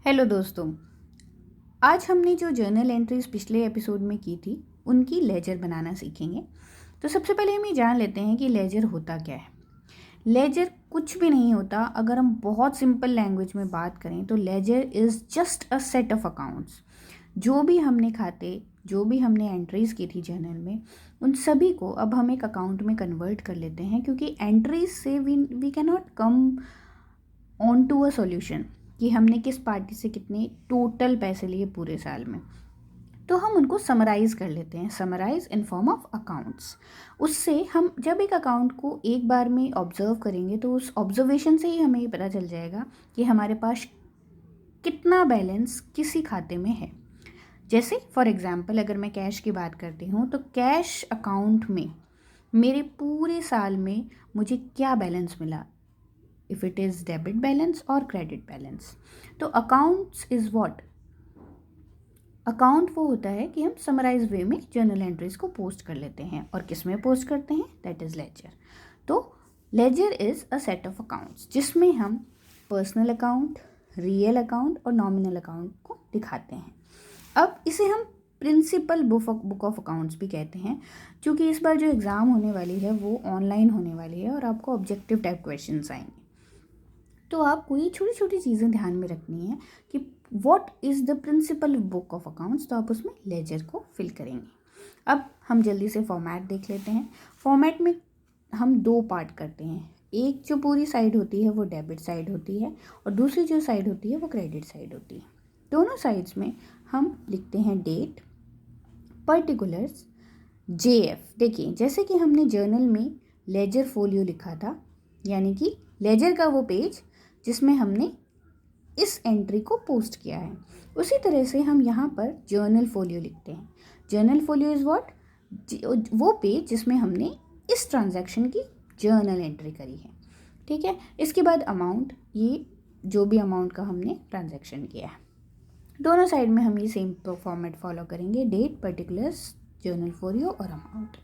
Hello दोस्तों। आज हमने जो जर्नल एंट्रीज पिछले एपिसोड में की थी उनकी लेजर बनाना सीखेंगे। तो सबसे पहले हम ये जान लेते हैं कि लेजर होता क्या है। लेजर कुछ भी नहीं होता। अगर हम बहुत सिंपल लैंग्वेज में बात करें तो ledger is just a set of accounts. जो भी हमने खाते, जो भी हमने एंट्रीज की थी जर्नल में, उन सभी को अब हम एक अकाउंट में कन्वर्ट कर लेते हैं, क्योंकि एंट्रीज से we can not come on to a solution कि हमने किस पार्टी से कितने टोटल पैसे लिए पूरे साल में। तो हम उनको समराइज कर लेते हैं, summarise in form of accounts. उससे हम जब एक अकाउंट को एक बार में ऑब्जर्व करेंगे तो उस ऑब्जर्वेशन से ही हमें ये पता चल जाएगा कि हमारे पास कितना बैलेंस किसी खाते में है। जैसे फॉर एग्जांपल अगर मैं कैश की बात करती हूँ तो कैश अकाउंट में मेरे पूरे साल में मुझे क्या बैलेंस मिला, if it is debit balance or credit balance। तो accounts is what? अकाउंट वो होता है कि हम समराइज वे में जर्नल एंट्रीज को पोस्ट कर लेते हैं। और किस में पोस्ट करते हैं? That is ledger. तो ledger is a set of accounts जिसमें हम पर्सनल अकाउंट, रियल अकाउंट और नॉमिनल अकाउंट को दिखाते हैं। अब इसे हम प्रिंसिपल बुक ऑफ अकाउंट्स भी कहते हैं, क्योंकि इस बार जो एग्ज़ाम होने वाली है वो ऑनलाइन होने वाली है और आपको ऑब्जेक्टिव टाइप क्वेश्चंस आएंगे। तो आपको ये छोटी छोटी चीज़ें ध्यान में रखनी है कि what is the principal book of accounts. तो आप उसमें लेजर को फिल करेंगे। अब हम जल्दी से फॉर्मेट देख लेते हैं। फॉर्मेट में हम दो पार्ट करते हैं। एक जो पूरी साइड होती है वो डेबिट साइड होती है और दूसरी जो साइड होती है वो क्रेडिट साइड होती है। दोनों साइड्स में हम लिखते हैं डेट, पर्टिकुलर्स, JF। देखिए, जैसे कि हमने जर्नल में लेजर फोलियो लिखा था, यानी कि लेजर का वो पेज जिसमें हमने इस एंट्री को पोस्ट किया है, उसी तरह से हम यहाँ पर जर्नल फोलियो लिखते हैं। Journal folio is what? वो पेज जिसमें हमने इस ट्रांजैक्शन की जर्नल एंट्री करी है। ठीक है। इसके बाद अमाउंट, ये जो भी अमाउंट का हमने ट्रांजैक्शन किया है। दोनों साइड में हम ये सेम फॉर्मेट फॉलो करेंगे, डेट, पर्टिकुलर्स, जर्नल फोलियो और अमाउंट।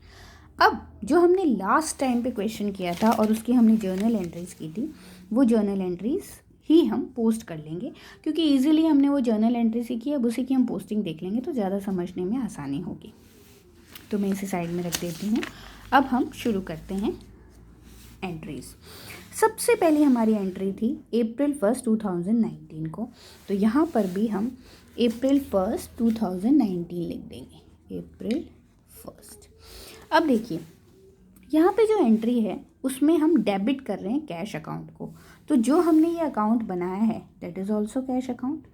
अब जो हमने लास्ट टाइम पे क्वेश्चन किया था और उसकी हमने जर्नल एंट्रीज की थी, वो जर्नल एंट्रीज ही हम पोस्ट कर लेंगे, क्योंकि इजीली हमने वो जर्नल एंट्री सीखी। अब उसी की हम पोस्टिंग देख लेंगे तो ज़्यादा समझने में आसानी होगी। तो मैं इसे साइड में रख देती हूँ। अब हम शुरू करते हैं एंट्रीज। सबसे पहली हमारी एंट्री थी April 1, 2019 को। तो यहाँ पर भी हम April 1, 2019 लिख देंगे, April 1। अब देखिए, यहाँ पे जो एंट्री है उसमें हम डेबिट कर रहे हैं कैश अकाउंट को। तो जो हमने ये अकाउंट बनाया है that is also cash account.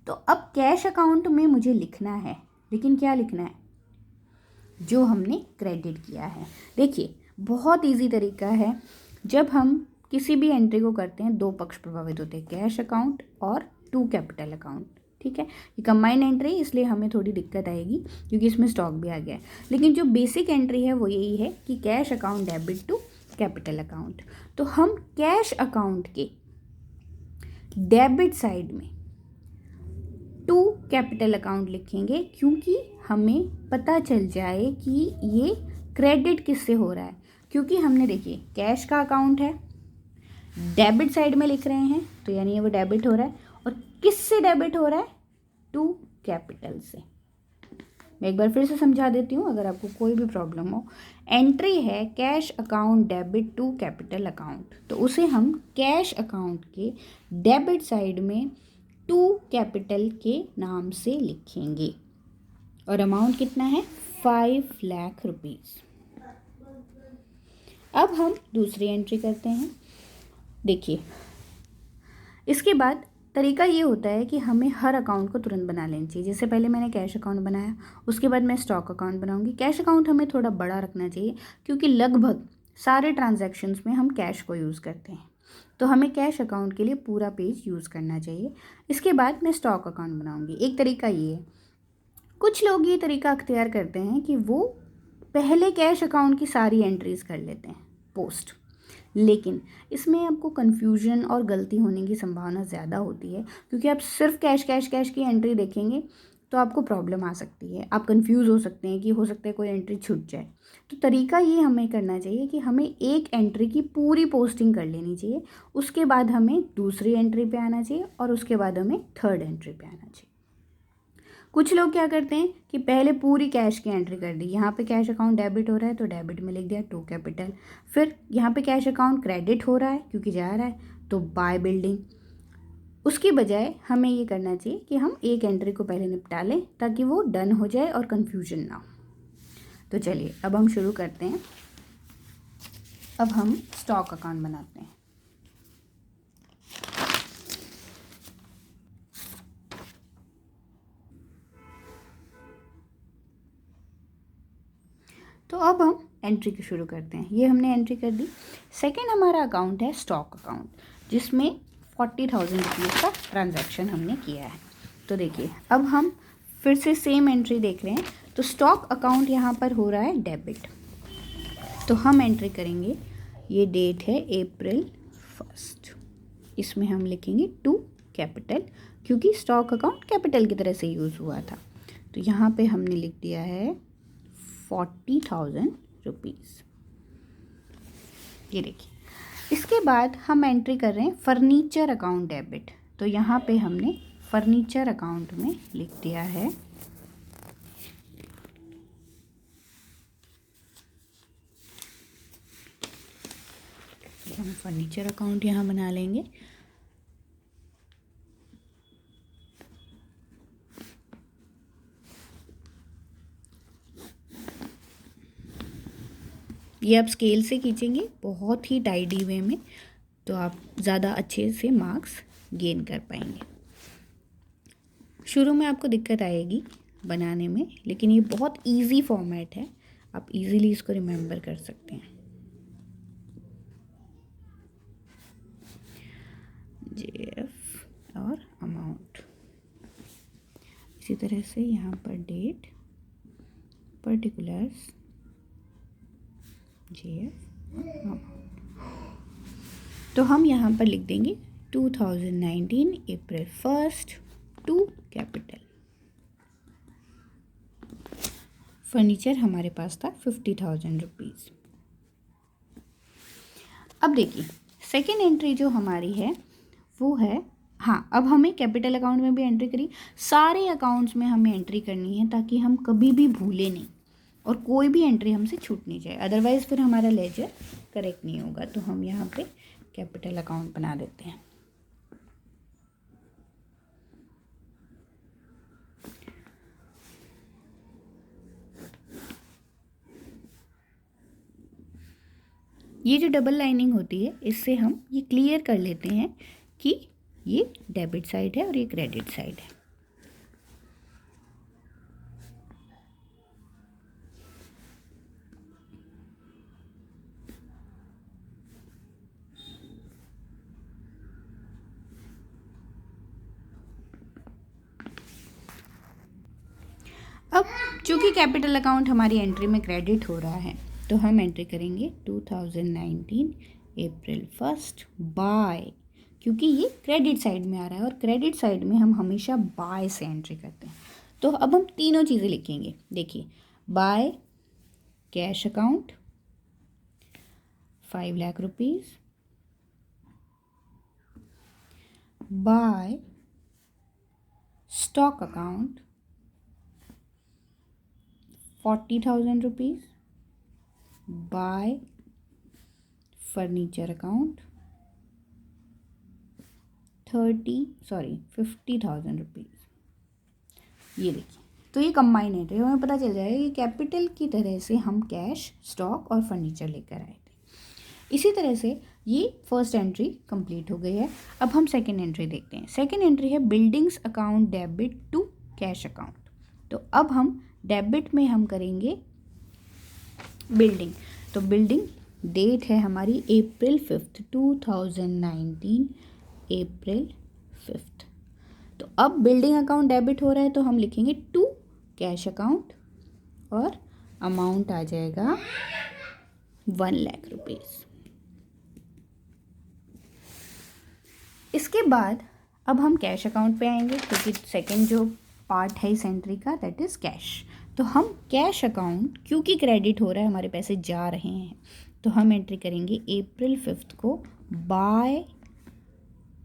तो अब कैश अकाउंट में मुझे लिखना है, लेकिन क्या लिखना है? जो हमने क्रेडिट किया है। देखिए, बहुत इजी तरीका है। जब हम किसी भी एंट्री को करते हैं दो पक्ष प्रभावित होते हैं, कैश अकाउंट और टू कैपिटल अकाउंट। ठीक है, ये कंबाइंड एंट्री इसलिए हमें थोड़ी दिक्कत आएगी क्योंकि इसमें स्टॉक भी आ गया है। लेकिन जो बेसिक एंट्री है वो यही है कि cash account debit to capital account. तो हम कैश अकाउंट के डेबिट साइड में टू कैपिटल अकाउंट लिखेंगे, क्योंकि हमें पता चल जाए कि ये क्रेडिट किससे हो रहा है। क्योंकि हमने, देखिए, कैश का अकाउंट है, डेबिट साइड में लिख रहे हैं, तो यानी वो डेबिट हो रहा है। और किससे डेबिट हो रहा है? टू कैपिटल से। मैं एक बार फिर से समझा देती हूँ अगर आपको कोई भी प्रॉब्लम हो। एंट्री है cash account debit to capital account, तो उसे हम कैश अकाउंट के डेबिट साइड में टू कैपिटल के नाम से लिखेंगे। और अमाउंट कितना है? 5 लाख रुपीज़। अब हम दूसरी एंट्री करते हैं। देखिए, इसके बाद तरीका ये होता है कि हमें हर अकाउंट को तुरंत बना लेना चाहिए। जैसे पहले मैंने कैश अकाउंट बनाया, उसके बाद मैं स्टॉक अकाउंट बनाऊंगी। कैश अकाउंट हमें थोड़ा बड़ा रखना चाहिए क्योंकि लगभग सारे ट्रांजैक्शंस में हम कैश को यूज़ करते हैं, तो हमें कैश अकाउंट के लिए पूरा पेज यूज़ करना चाहिए। इसके बाद मैं स्टॉक अकाउंट बनाऊँगी। एक तरीका ये है, कुछ लोग ये तरीका अख्तियार करते हैं कि वो पहले कैश अकाउंट की सारी एंट्रीज कर लेते हैं पोस्ट, लेकिन इसमें आपको कन्फ्यूजन और गलती होने की संभावना ज़्यादा होती है, क्योंकि आप सिर्फ कैश कैश कैश की एंट्री देखेंगे तो आपको प्रॉब्लम आ सकती है, आप कंफ्यूज हो सकते हैं कि हो सकता है कोई एंट्री छूट जाए। तो तरीका ये हमें करना चाहिए कि हमें एक एंट्री की पूरी पोस्टिंग कर लेनी चाहिए, उसके बाद हमें दूसरी एंट्री पे आना चाहिए और उसके बाद हमें थर्ड एंट्री पे आना चाहिए। कुछ लोग क्या करते हैं कि पहले पूरी कैश की एंट्री कर दी, यहाँ पे कैश अकाउंट डेबिट हो रहा है तो डेबिट में लिख दिया 2 कैपिटल, फिर यहाँ पे कैश अकाउंट क्रेडिट हो रहा है क्योंकि जा रहा है तो बाय बिल्डिंग। उसकी बजाय हमें ये करना चाहिए कि हम एक एंट्री को पहले निपटा लें ताकि वो डन हो जाए और कन्फ्यूजन ना हो। तो चलिए अब हम शुरू करते हैं। अब हम स्टॉक अकाउंट बनाते हैं। तो अब हम एंट्री की शुरू करते हैं। ये हमने एंट्री कर दी। सेकंड हमारा अकाउंट है स्टॉक अकाउंट, जिसमें 40,000 रुपीज़ का ट्रांजैक्शन हमने किया है। तो देखिए अब हम फिर से सेम एंट्री देख रहे हैं। तो स्टॉक अकाउंट यहाँ पर हो रहा है डेबिट, तो हम एंट्री करेंगे, ये डेट है April 1, इसमें हम लिखेंगे 2 कैपिटल क्योंकि स्टॉक अकाउंट कैपिटल की तरह से यूज़ हुआ था। तो यहाँ पे हमने लिख दिया है 40,000 रुपीज़, ये देखिए। इसके बाद हम एंट्री कर रहे हैं फर्नीचर अकाउंट डेबिट, तो यहाँ पे हमने फर्नीचर अकाउंट में लिख दिया है हम फर्नीचर अकाउंट यहाँ बना लेंगे। ये आप स्केल से खींचेंगे बहुत ही टाइडी वे में, तो आप ज़्यादा अच्छे से मार्क्स गेन कर पाएंगे। शुरू में आपको दिक्कत आएगी बनाने में, लेकिन ये बहुत इजी फॉर्मेट है, आप इजीली इसको रिमेंबर कर सकते हैं। JF और अमाउंट, इसी तरह से यहाँ पर डेट, पर्टिकुलर्स, JF अमाउंट। तो हम यहाँ पर लिख देंगे 2019 April 1 2 कैपिटल। फर्नीचर हमारे पास था 50,000 रुपीज़। अब देखिए सेकेंड एंट्री जो हमारी है वो है, हाँ अब हमें कैपिटल अकाउंट में भी एंट्री करी, सारे अकाउंट्स में हमें एंट्री करनी है ताकि हम कभी भी भूलें नहीं और कोई भी एंट्री हमसे छूट नहीं जाए, अदरवाइज़ फिर हमारा लेजर करेक्ट नहीं होगा। तो हम यहाँ पे कैपिटल अकाउंट बना देते हैं। ये जो डबल लाइनिंग होती है इससे हम ये क्लियर कर लेते हैं कि ये डेबिट साइड है और ये क्रेडिट साइड है। अब चूंकि कैपिटल अकाउंट हमारी एंट्री में क्रेडिट हो रहा है तो हम एंट्री करेंगे 2019 April 1 बाय, क्योंकि ये क्रेडिट साइड में आ रहा है और क्रेडिट साइड में हम हमेशा बाय से एंट्री करते हैं। तो अब हम तीनों चीज़ें लिखेंगे। देखिए by cash account 5 lakh rupees, by stock account 40,000 rupees, by furniture account 50,000 rupees. ये देखिए तो ये कंबाइन है, तो हमें पता चल जाएगा कि कैपिटल की तरह से हम कैश, स्टॉक और फर्नीचर लेकर आए थे। इसी तरह से ये फर्स्ट एंट्री कंप्लीट हो गई है। अब हम सेकंड एंट्री देखते हैं। सेकंड एंट्री है buildings account debit to cash account. तो अब हम डेबिट में हम करेंगे बिल्डिंग, तो बिल्डिंग डेट है हमारी April 5 2019 April 5। तो अब बिल्डिंग अकाउंट डेबिट हो रहा है तो हम लिखेंगे टू कैश अकाउंट और अमाउंट आ जाएगा 1 लाख रुपीज़। इसके बाद अब हम कैश अकाउंट पे आएंगे क्योंकि सेकंड जो पार्ट है इस एंट्री का, दैट इज़ कैश। तो हम कैश अकाउंट क्योंकि क्रेडिट हो रहा है, हमारे पैसे जा रहे हैं, तो हम एंट्री करेंगे April 5 को बाय,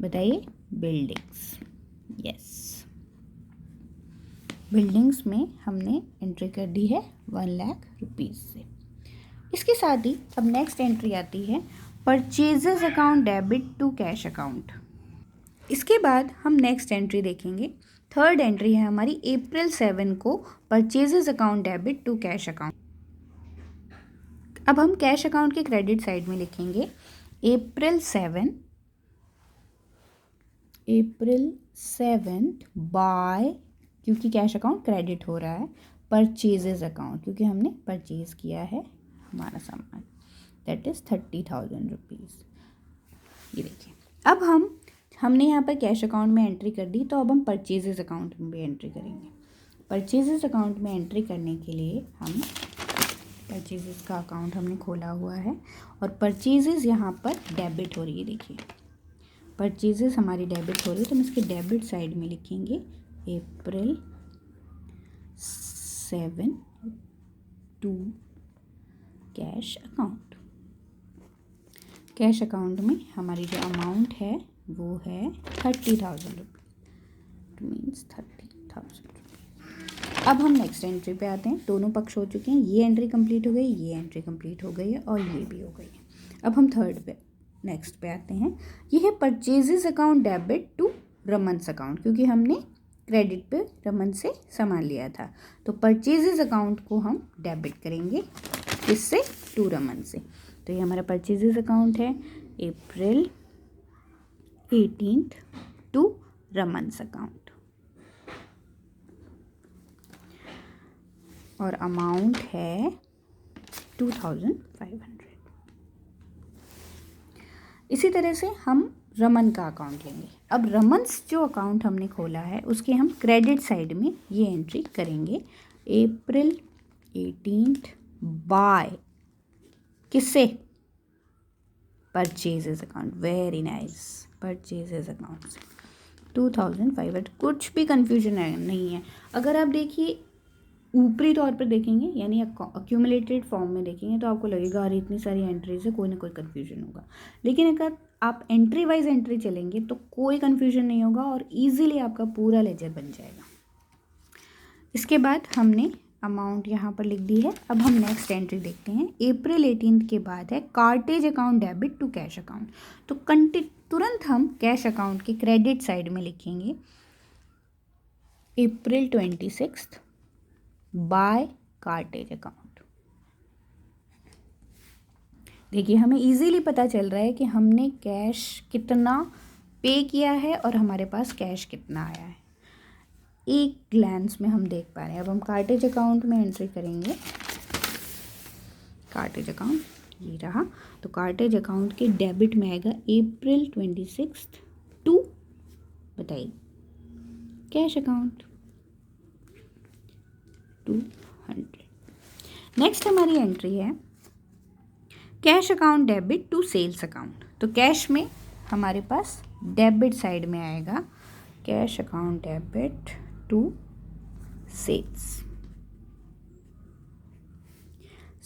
बताइए, बिल्डिंग्स। यस, बिल्डिंग्स में हमने एंट्री कर दी है 1 लाख रुपीज़ से। इसके साथ ही अब नेक्स्ट एंट्री आती है purchases account debit to cash account. इसके बाद हम नेक्स्ट एंट्री देखेंगे, थर्ड एंट्री है हमारी April 7 को purchases account debit to cash account. अब हम कैश अकाउंट के क्रेडिट साइड में लिखेंगे April 7 बाय, क्योंकि कैश अकाउंट क्रेडिट हो रहा है, परचेजेस अकाउंट क्योंकि हमने परचेज किया है हमारा सामान, दैट इज़ 30,000 रुपीज़। ये देखिए, अब हमने यहाँ पर कैश अकाउंट में एंट्री कर दी, तो अब हम परचेजेस अकाउंट में भी एंट्री करेंगे। परचेजेस अकाउंट में एंट्री करने के लिए हम परचेजेस का अकाउंट हमने खोला हुआ है और परचेजेस यहाँ पर डेबिट हो रही है। देखिए, परचेजेस हमारी डेबिट हो रही है, तो हम इसके डेबिट साइड में लिखेंगे April 7 to cash account. Cash account में हमारी जो अमाउंट है वो है 30,000 रुपीज़, मीन्स 30,000 रुपीज़। अब हम नेक्स्ट एंट्री पे आते हैं। दोनों पक्ष हो चुके हैं, ये एंट्री कंप्लीट हो गई, ये एंट्री कंप्लीट हो गई है और ये भी हो गई है। अब हम थर्ड पे, नेक्स्ट पे आते हैं। ये है purchases account debit to Raman's account, क्योंकि हमने क्रेडिट पे रमन से सामान लिया था, तो परचेजेस अकाउंट को हम डेबिट करेंगे, इससे टू रमन से। तो ये हमारा परचेजेस अकाउंट है April 18 टू रमन्स अकाउंट और अमाउंट है 2,500। इसी तरह से हम रमन का अकाउंट लेंगे। अब रमन्स जो अकाउंट हमने खोला है उसके हम क्रेडिट साइड में ये एंट्री करेंगे April 18 बाय, किससे, purchases account. Very nice, purchases account से 2,500। कुछ भी कन्फ्यूजन नहीं है। अगर आप देखिए ऊपरी तौर पर देखेंगे, यानी अक्यूमुलेटेड फॉर्म में देखेंगे, तो आपको लगेगा अरे इतनी सारी एंट्रीज है, कोई ना कोई कन्फ्यूजन होगा। लेकिन अगर आप एंट्री वाइज एंट्री चलेंगे तो कोई कन्फ्यूजन नहीं होगा और इजीली आपका पूरा लेजर बन जाएगा। इसके बाद हमने अमाउंट यहाँ पर लिख दी है। अब हम नेक्स्ट एंट्री देखते हैं। April 18 के बाद है cartage account debit to cash account. तो तुरंत हम कैश अकाउंट के क्रेडिट साइड में लिखेंगे April 26 बाय कार्टेज अकाउंट। देखिए, हमें इजीली पता चल रहा है कि हमने कैश कितना पे किया है और हमारे पास कैश कितना आया है, एक ग्लैंस में हम देख पा रहे हैं। अब हम कार्टेज अकाउंट में एंट्री करेंगे। कार्टेज अकाउंट ये रहा, तो कार्टेज अकाउंट के डेबिट में आएगा April 26 टू, बताइए, कैश अकाउंट 200। नेक्स्ट हमारी एंट्री है cash account debit to sales account. तो कैश में हमारे पास डेबिट साइड में आएगा cash account debit to sales.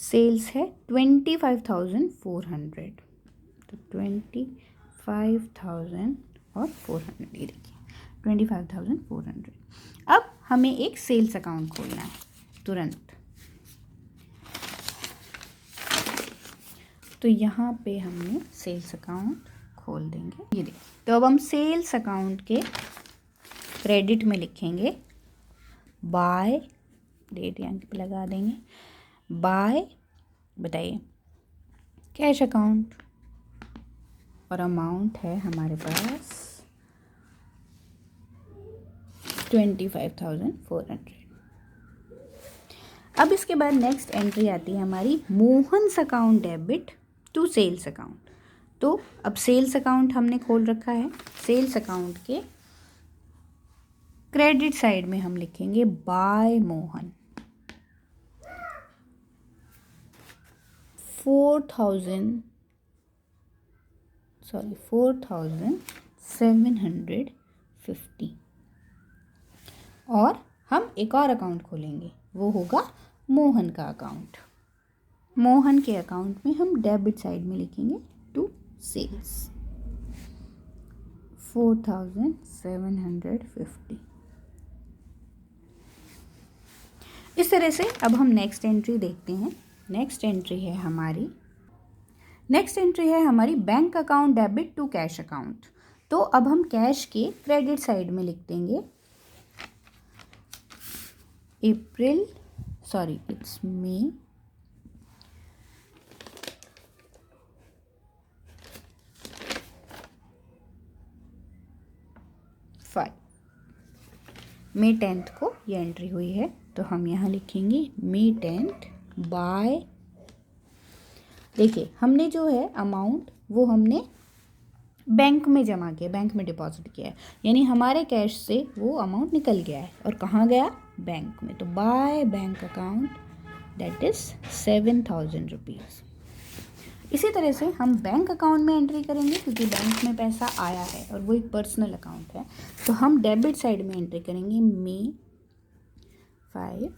Sales है 25,400, तो 25,000 और 400, ये देखिए 25,400। अब हमें एक सेल्स अकाउंट खोलना है तुरंत, तो यहाँ पे हमने सेल्स अकाउंट खोल देंगे। ये देखिए, तो अब हम सेल्स अकाउंट के क्रेडिट में लिखेंगे बाय, डेट यहाँ पे लगा देंगे, बाय, बताइए, कैश अकाउंट और अमाउंट है हमारे पास 25,400। अब इसके बाद नेक्स्ट एंट्री आती है हमारी Mohan's account debit to sales account. तो अब सेल्स अकाउंट हमने खोल रखा है, सेल्स अकाउंट के क्रेडिट साइड में हम लिखेंगे बाय मोहन 4,750। और हम एक और अकाउंट खोलेंगे, वो होगा मोहन का अकाउंट। मोहन के अकाउंट में हम डेबिट साइड में लिखेंगे टू सेल्स 4750। इस तरह से अब हम नेक्स्ट एंट्री देखते हैं। नेक्स्ट एंट्री है हमारी bank account debit to cash account. तो अब हम कैश के क्रेडिट साइड में लिख देंगे मे 5, मे 10 को ये एंट्री हुई है, तो हम यहाँ लिखेंगे मे 10 बाय। देखिए हमने जो है अमाउंट वो हमने बैंक में जमा किया, बैंक में डिपॉजिट किया है, यानी हमारे कैश से वो अमाउंट निकल गया है और कहाँ गया, बैंक में। तो by bank account that is 7000 rupees. इसी तरह से हम बैंक अकाउंट में एंट्री करेंगे क्योंकि बैंक में पैसा आया है और वो एक पर्सनल अकाउंट है। तो हम डेबिट साइड में एंट्री करेंगे मे 5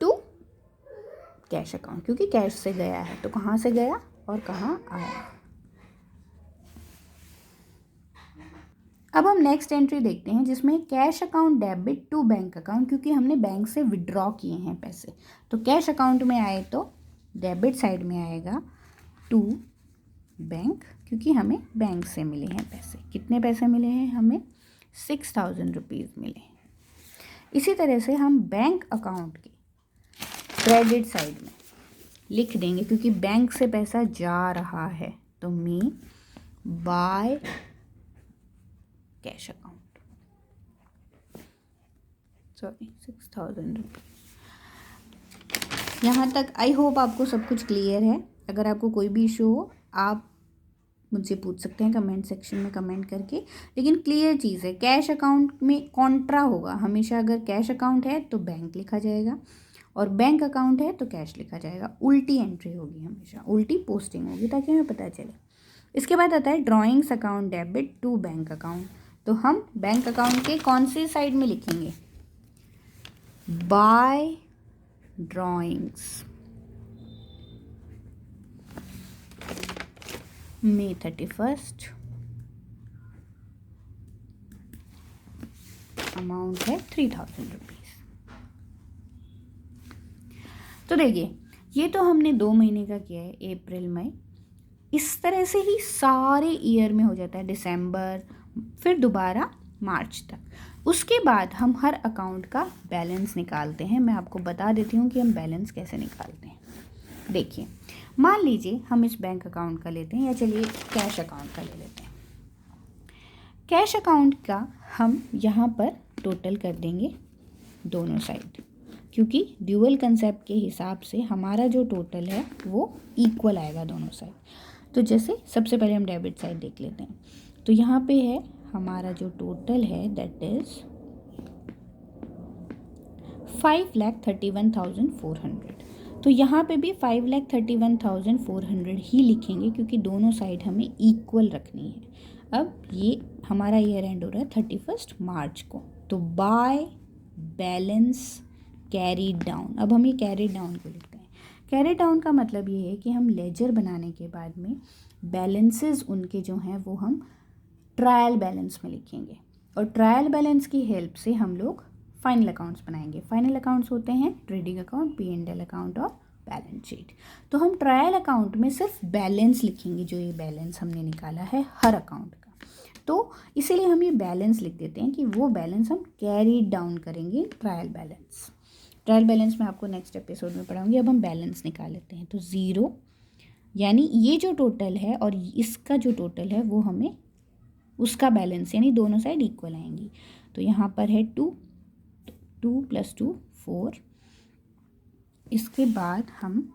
टू कैश अकाउंट, क्योंकि कैश से गया है तो कहाँ से गया और कहाँ आया। अब हम नेक्स्ट एंट्री देखते हैं जिसमें cash account debit to bank account, क्योंकि हमने बैंक से विड्रॉ किए हैं पैसे। तो कैश अकाउंट में आए तो डेबिट साइड में आएगा टू बैंक, क्योंकि हमें बैंक से मिले हैं पैसे। कितने पैसे मिले हैं हमें, 6000 रुपीज़ मिले हैं। इसी तरह से हम बैंक अकाउंट के क्रेडिट साइड में लिख देंगे, क्योंकि बैंक से पैसा जा रहा है, तो मे बाय कैश अकाउंट 6000 रुपीज़। यहाँ तक आई होप आपको सब कुछ क्लियर है। अगर आपको कोई भी इशू हो आप मुझसे पूछ सकते हैं कमेंट सेक्शन में कमेंट करके। लेकिन क्लियर चीज़ है, कैश अकाउंट में कॉन्ट्रा होगा हमेशा। अगर कैश अकाउंट है तो बैंक लिखा जाएगा और बैंक अकाउंट है तो कैश लिखा जाएगा। उल्टी एंट्री होगी हमेशा, उल्टी पोस्टिंग होगी, ताकि हमें पता चले। इसके बाद आता है drawings account debit to bank account. तो हम बैंक अकाउंट के कौन सी साइड में लिखेंगे, बाय ड्राइंग्स मे 31, अमाउंट है 3000 रुपीज़। तो देखिए ये तो हमने 2 महीने का किया है, अप्रैल मई। इस तरह से ही सारे ईयर में हो जाता है, दिसंबर, फिर दोबारा मार्च तक। उसके बाद हम हर अकाउंट का बैलेंस निकालते हैं। मैं आपको बता देती हूँ कि हम बैलेंस कैसे निकालते हैं। देखिए मान लीजिए हम इस बैंक अकाउंट का लेते हैं, या चलिए कैश अकाउंट का ले लेते हैं। कैश अकाउंट का हम यहाँ पर टोटल कर देंगे दोनों साइड, क्योंकि ड्यूअल कंसेप्ट के हिसाब से हमारा जो टोटल है वो इक्वल आएगा दोनों साइड। तो जैसे सबसे पहले हम डेबिट साइड देख लेते हैं। तो यहाँ पे है हमारा जो टोटल है दैट इज़ 5,31,400। तो यहाँ पे भी 5,31,400 ही लिखेंगे, क्योंकि दोनों साइड हमें इक्वल रखनी है। अब ये हमारा ईयर एंड हो रहा है 31 मार्च को। तो बाय बैलेंस कैरी डाउन, अब हम ये कैरी डाउन को लिखते हैं। कैरी डाउन का मतलब ये है कि हम लेजर बनाने के बाद में बैलेंसेस उनके जो हैं वो हम ट्रायल बैलेंस में लिखेंगे, और ट्रायल बैलेंस की हेल्प से हम लोग फाइनल अकाउंट्स बनाएंगे। फाइनल अकाउंट्स होते हैं ट्रेडिंग अकाउंट, P&L अकाउंट और बैलेंस शीट। तो हम ट्रायल अकाउंट में सिर्फ बैलेंस लिखेंगे, जो ये बैलेंस हमने निकाला है हर अकाउंट का। तो इसीलिए हम ये बैलेंस लिख देते हैं कि वो बैलेंस हम कैरी डाउन करेंगे ट्रायल बैलेंस। ट्रायल बैलेंस में आपको नेक्स्ट एपिसोड में पढ़ाऊंगी। अब हम बैलेंस निकाल लेते हैं। तो 0 यानी ये जो टोटल है और इसका जो टोटल है वो हमें उसका बैलेंस, यानी दोनों साइड इक्वल आएंगी। तो यहाँ पर है 2 + 2 4। इसके बाद हम,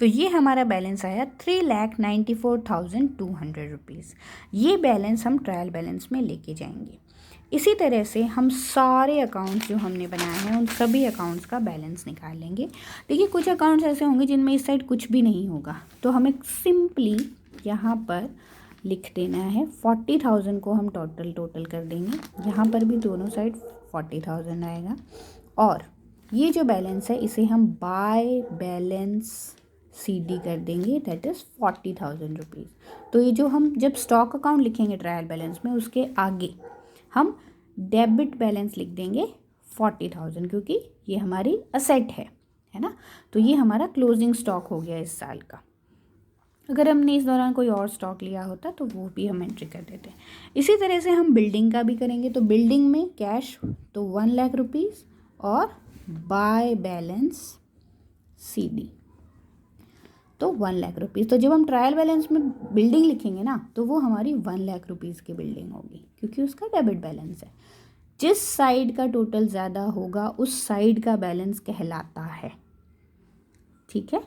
तो ये हमारा बैलेंस आया 3,94,200 रुपीज़। ये बैलेंस हम ट्रायल बैलेंस में लेके जाएंगे। इसी तरह से हम सारे अकाउंट्स जो हमने बनाए हैं उन सभी अकाउंट्स का बैलेंस निकाल लेंगे। देखिए कुछ अकाउंट्स ऐसे होंगे जिनमें इस साइड कुछ भी नहीं होगा, तो हमें सिंपली यहाँ पर लिख देना है। 40,000 को हम टोटल कर देंगे, यहाँ पर भी दोनों साइड 40,000 आएगा। और ये जो बैलेंस है इसे हम बाय बैलेंस CD कर देंगे, दैट इज़ 40,000 रुपीज़। तो ये जो हम जब स्टॉक अकाउंट लिखेंगे ट्रायल बैलेंस में, उसके आगे हम डेबिट बैलेंस लिख देंगे 40,000, क्योंकि ये हमारी असेट है ना। तो ये हमारा क्लोजिंग स्टॉक हो गया इस साल का। अगर हमने इस दौरान कोई और स्टॉक लिया होता तो वो भी हम एंट्री कर देते हैं। इसी तरह से हम बिल्डिंग का भी करेंगे। तो बिल्डिंग में कैश तो 1 लाख रुपीज़ और बाय बैलेंस CD तो 1 लाख रुपीज़। तो जब हम ट्रायल बैलेंस में बिल्डिंग लिखेंगे ना, तो वो हमारी 1 लाख रुपीज़ की बिल्डिंग होगी, क्योंकि उसका डेबिट बैलेंस है। जिस साइड का टोटल ज़्यादा होगा उस साइड का बैलेंस कहलाता है, ठीक है।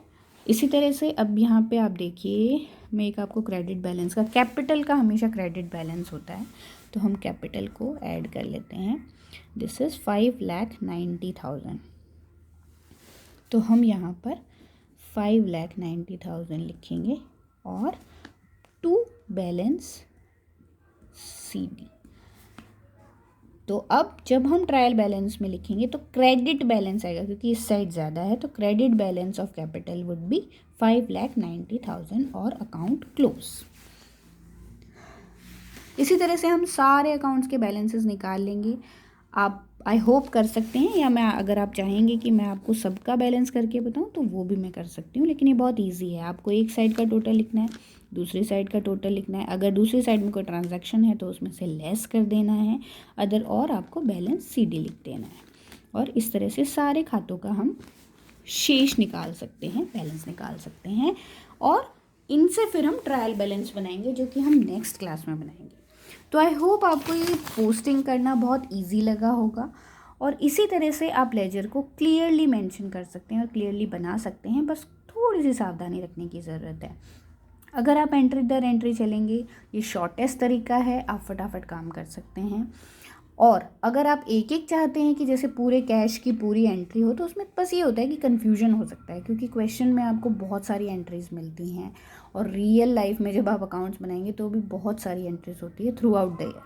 इसी तरह से अब यहाँ पे आप देखिए, मैं एक आपको क्रेडिट बैलेंस का, कैपिटल का हमेशा क्रेडिट बैलेंस होता है, तो हम कैपिटल को ऐड कर लेते हैं। This is 5,90,000। तो हम यहाँ पर 5,90,000 लिखेंगे और टू बैलेंस CD। तो अब जब हम ट्रायल बैलेंस में लिखेंगे तो क्रेडिट बैलेंस आएगा, क्योंकि इस साइड ज़्यादा है। तो credit balance of capital would be 5,90,000 और अकाउंट क्लोज। इसी तरह से हम सारे अकाउंट्स के बैलेंसेस निकाल लेंगे। आप आई होप कर सकते हैं, या मैं अगर आप चाहेंगे कि मैं आपको सबका बैलेंस करके बताऊं तो वो भी मैं कर सकती हूँ, लेकिन ये बहुत इजी है। आपको एक साइड का टोटल लिखना है, दूसरी साइड का टोटल लिखना है। अगर दूसरी साइड में कोई ट्रांजैक्शन है तो उसमें से लेस कर देना है अदर, और आपको बैलेंस CD लिख देना है। और इस तरह से सारे खातों का हम शेष निकाल सकते हैं, बैलेंस निकाल सकते हैं, और इनसे फिर हम ट्रायल बैलेंस बनाएंगे, जो कि हम नेक्स्ट क्लास में बनाएंगे। तो आई होप आपको ये पोस्टिंग करना बहुत इजी लगा होगा, और इसी तरह से आप लेजर को क्लियरली मेंशन कर सकते हैं और क्लियरली बना सकते हैं। बस थोड़ी सी सावधानी रखने की ज़रूरत है। अगर आप एंट्री दर एंट्री चलेंगे, ये शॉर्टेस्ट तरीका है, आप फटाफट काम कर सकते हैं। और अगर आप एक एक चाहते हैं कि जैसे पूरे कैश की पूरी एंट्री हो, तो उसमें बस ये होता है कि कन्फ्यूजन हो सकता है, क्योंकि क्वेश्चन में आपको बहुत सारी एंट्रीज मिलती हैं, और रियल लाइफ में जब आप अकाउंट्स बनाएंगे तो भी बहुत सारी एंट्रीज होती है थ्रू आउट द ईयर।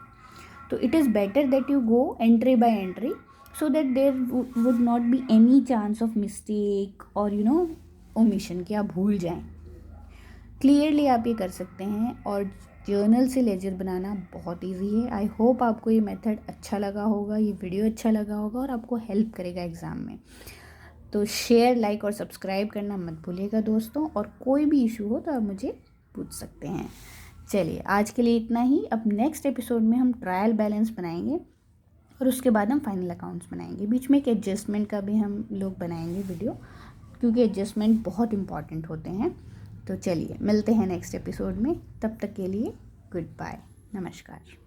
तो it is better that you go entry by entry, so that there would not be any chance of mistake or omission, कि आप भूल जाएं। क्लियरली आप ये कर सकते हैं, और जर्नल से लेजर बनाना बहुत इजी है। आई होप आपको ये मेथड अच्छा लगा होगा, ये वीडियो अच्छा लगा होगा, और आपको हेल्प करेगा एग्ज़ाम में। तो शेयर, लाइक और सब्सक्राइब करना मत भूलिएगा दोस्तों, और कोई भी इशू हो तो आप मुझे पूछ सकते हैं। चलिए, आज के लिए इतना ही। अब नेक्स्ट एपिसोड में हम ट्रायल बैलेंस बनाएंगे, और उसके बाद हम फाइनल अकाउंट्स बनाएंगे। बीच में एक एडजस्टमेंट का भी हम लोग बनाएंगे वीडियो, क्योंकि एडजस्टमेंट बहुत इंपॉर्टेंट होते हैं। तो चलिए, मिलते हैं नेक्स्ट एपिसोड में। तब तक के लिए गुड बाय, नमस्कार।